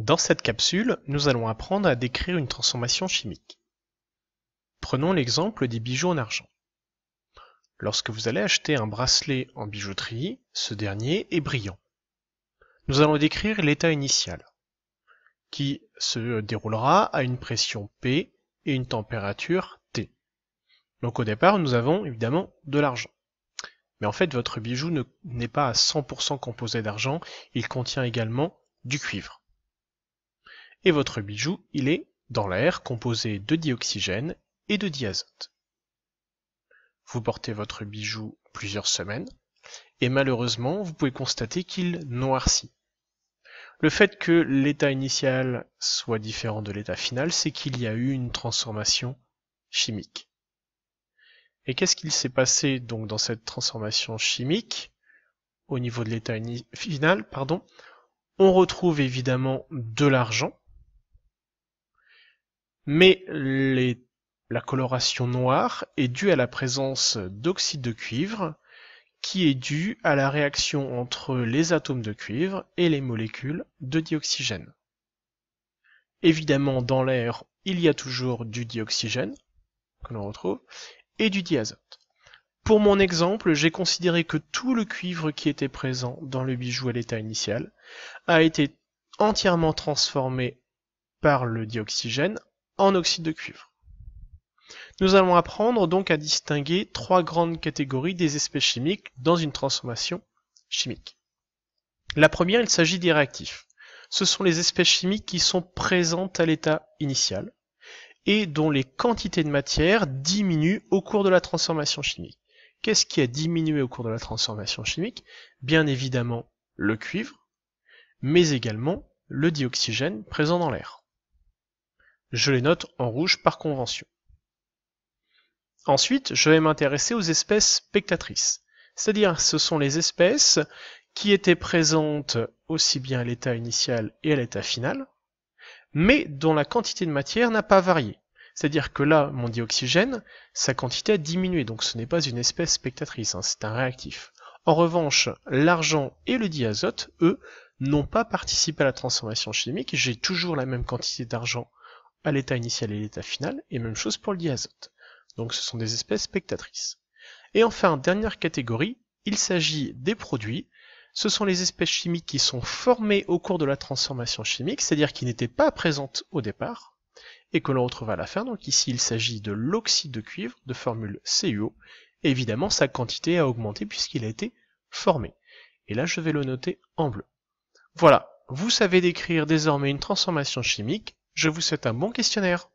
Dans cette capsule, nous allons apprendre à décrire une transformation chimique. Prenons l'exemple des bijoux en argent. Lorsque vous allez acheter un bracelet en bijouterie, ce dernier est brillant. Nous allons décrire l'état initial, qui se déroulera à une pression P et une température T. Donc au départ, nous avons évidemment de l'argent. Mais en fait, votre bijou n'est pas à 100% composé d'argent, il contient également du cuivre. Et votre bijou, il est dans l'air composé de dioxygène et de diazote. Vous portez votre bijou plusieurs semaines et malheureusement vous pouvez constater qu'il noircit. Le fait que l'état initial soit différent de l'état final, c'est qu'il y a eu une transformation chimique. Et qu'est-ce qu'il s'est passé donc dans cette transformation chimique au niveau de l'état final, On retrouve évidemment de l'argent, mais la coloration noire est due à la présence d'oxyde de cuivre qui est due à la réaction entre les atomes de cuivre et les molécules de dioxygène. Évidemment, dans l'air, il y a toujours du dioxygène que l'on retrouve et du diazote. Pour mon exemple, j'ai considéré que tout le cuivre qui était présent dans le bijou à l'état initial a été entièrement transformé par le dioxygène en oxyde de cuivre. Nous allons apprendre donc à distinguer trois grandes catégories des espèces chimiques dans une transformation chimique. La première, il s'agit des réactifs. Ce sont les espèces chimiques qui sont présentes à l'état initial et dont les quantités de matière diminuent au cours de la transformation chimique. Qu'est-ce qui a diminué au cours de la transformation chimique? Bien évidemment le cuivre, mais également le dioxygène présent dans l'air. Je les note en rouge par convention. Ensuite, je vais m'intéresser aux espèces spectatrices, c'est-à-dire ce sont les espèces qui étaient présentes aussi bien à l'état initial et à l'état final, mais dont la quantité de matière n'a pas varié. C'est-à-dire que là, mon dioxygène, sa quantité a diminué, donc ce n'est pas une espèce spectatrice, c'est un réactif. En revanche, l'argent et le diazote, eux, n'ont pas participé à la transformation chimique, j'ai toujours la même quantité d'argent à l'état initial et à l'état final, et même chose pour le diazote. Donc ce sont des espèces spectatrices. Et enfin, dernière catégorie, il s'agit des produits. Ce sont les espèces chimiques qui sont formées au cours de la transformation chimique, c'est-à-dire qui n'étaient pas présentes au départ, et que l'on retrouve à la fin. Donc ici, il s'agit de l'oxyde de cuivre, de formule CuO. Et évidemment, sa quantité a augmenté puisqu'il a été formé. Et là, je vais le noter en bleu. Voilà, vous savez décrire désormais une transformation chimique. Je vous souhaite un bon questionnaire.